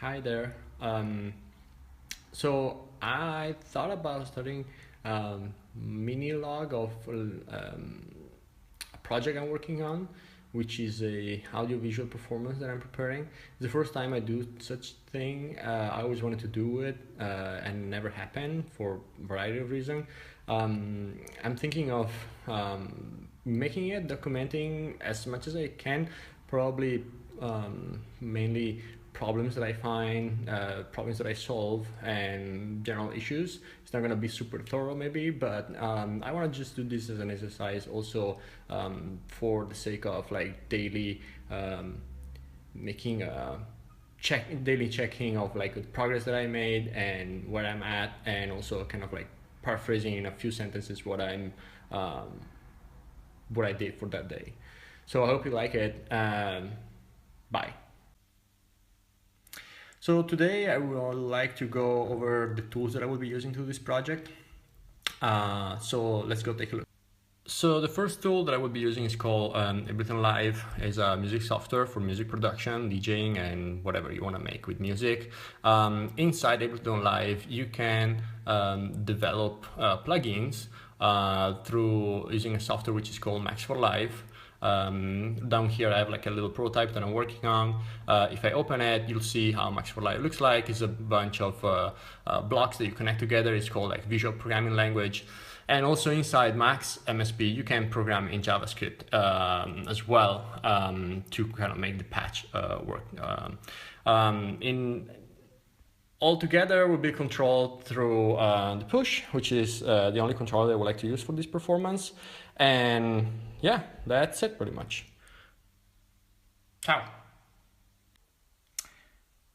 Hi there. So I thought about starting mini log of a project I'm working on, which is a audiovisual performance that I'm preparing. It's the first time I do such thing. I always wanted to do it, and never happened for a variety of reasons. I'm thinking of making it, documenting as much as I can, probably mainly problems that I find, problems that I solve, and general issues. It's not gonna be super thorough, maybe, but I want to just do this as an exercise, also for the sake of like daily making a daily checking of like the progress that I made and where I'm at, and also kind of like paraphrasing in a few sentences um, what I did for that day. So I hope you like it. Bye. So today I would like to go over the tools that I will be using to this project. So let's go take a look. So the first tool that I will be using is called AV0 Live. It's a music software for music production, DJing, and whatever you want to make with music. Inside AV0 Live, you can develop plugins through using a software which is called Max for Live. Down here I have like a little prototype that I'm working on. If I open it, you'll see how Max for Live looks like. It's a bunch of blocks that you connect together. It's called like visual programming language. And also inside Max MSP, you can program in JavaScript as well to kind of make the patch work. In Altogether will be controlled through the push, which is the only controller that I would like to use for this performance. And yeah, that's it pretty much. Ciao.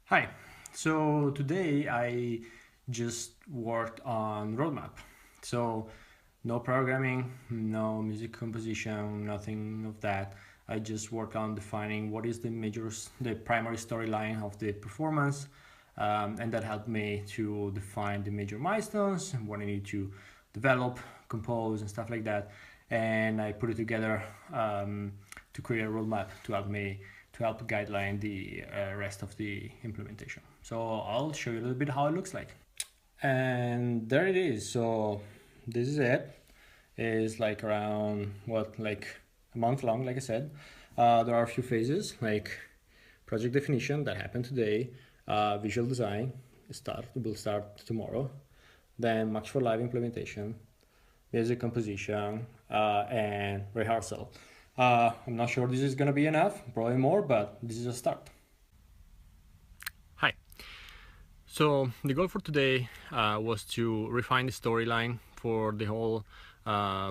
Hi. So today I just worked on roadmap. So no programming, no music composition, nothing of that. I just worked on defining what is the primary storyline of the performance. And that helped me to define the major milestones and what I need to develop, compose, and stuff like that. And I put it together to create a roadmap to help guideline the rest of the implementation. So I'll show you a little bit how it looks like. And there it is. So this is it. It's like around like a month long, like I said. There are a few phases like project definition that happened today. Visual design will start tomorrow, then Max for Live implementation, music composition, and rehearsal. I'm not sure this is going to be enough, probably more, but this is a start. Hi. So the goal for today was to refine the storyline for the whole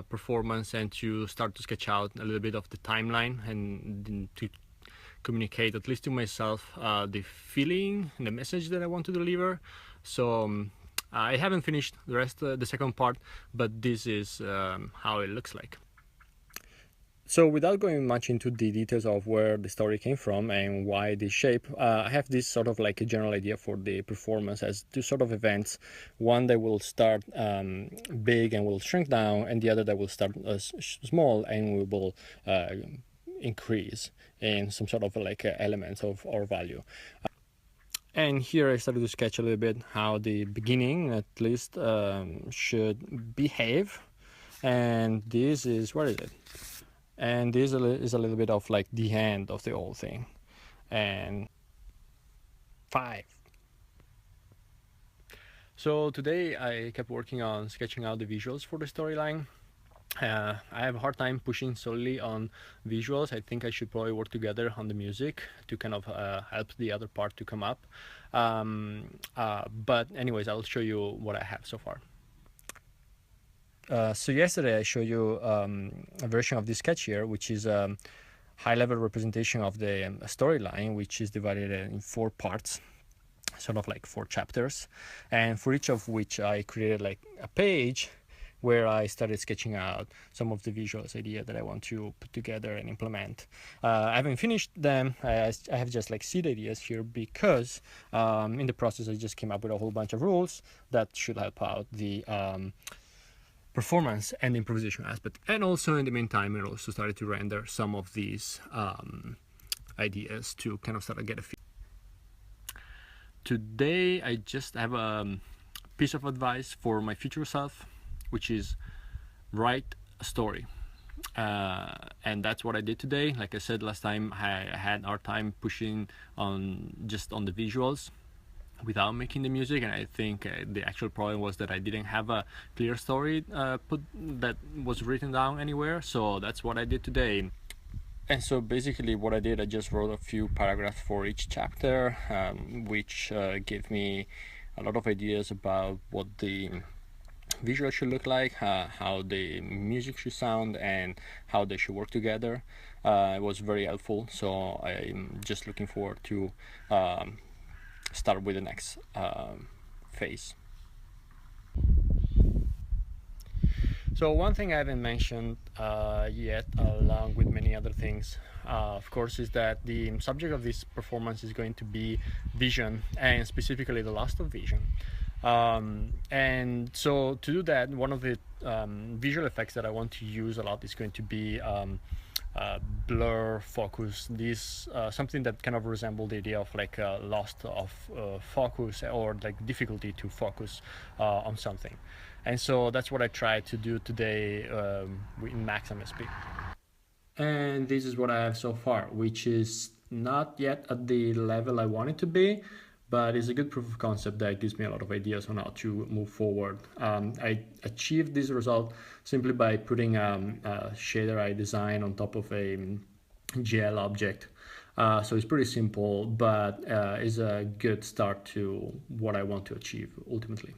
performance and to start to sketch out a little bit of the timeline and to communicate, at least to myself, the feeling and the message that I want to deliver. So I haven't finished the rest, the second part, but this is how it looks like. So without going much into the details of where the story came from and why this shape, I have this sort of like a general idea for the performance as two sort of events. One that will start big and will shrink down, and the other that will start small and will increase in some sort of like elements of our value. And here I started to sketch a little bit how the beginning at least should behave. And this is, where is it? And this is a little bit of like the end of the whole thing. And 5. So today I kept working on sketching out the visuals for the storyline. I have a hard time pushing solely on visuals. I think I should probably work together on the music to kind of help the other part to come up. But anyways, I'll show you what I have so far. So yesterday I showed you a version of this sketch here, which is a high-level representation of the storyline, which is divided in 4 parts, sort of like 4 chapters, and for each of which I created like a page where I started sketching out some of the visuals idea that I want to put together and implement. I haven't finished them. I have just like seed ideas here because in the process I just came up with a whole bunch of rules that should help out the performance and improvisation aspect. And also in the meantime, I also started to render some of these ideas to kind of start to get a feel. today I just have a piece of advice for my future self, which is write a story. And that's what I did today. Like I said last time, I had our time pushing on just on the visuals without making the music, and I think the actual problem was that I didn't have a clear story put that was written down anywhere. So that's what I did today. And so basically what I did, I just wrote a few paragraphs for each chapter, which gave me a lot of ideas about what the visual should look like, how the music should sound, and how they should work together. It was very helpful, so I'm just looking forward to start with the next phase. So one thing I haven't mentioned yet, along with many other things, of course, is that the subject of this performance is going to be vision, and specifically the loss of vision. And so to do that, one of the visual effects that I want to use a lot is going to be blur, focus. This something that kind of resembles the idea of like loss of focus, or like difficulty to focus on something. And so that's what I tried to do today in Max MSP. And this is what I have so far, which is not yet at the level I want it to be, but it's a good proof of concept that gives me a lot of ideas on how to move forward. I achieved this result simply by putting a shader I designed on top of a GL object. So it's pretty simple, but is a good start to what I want to achieve ultimately.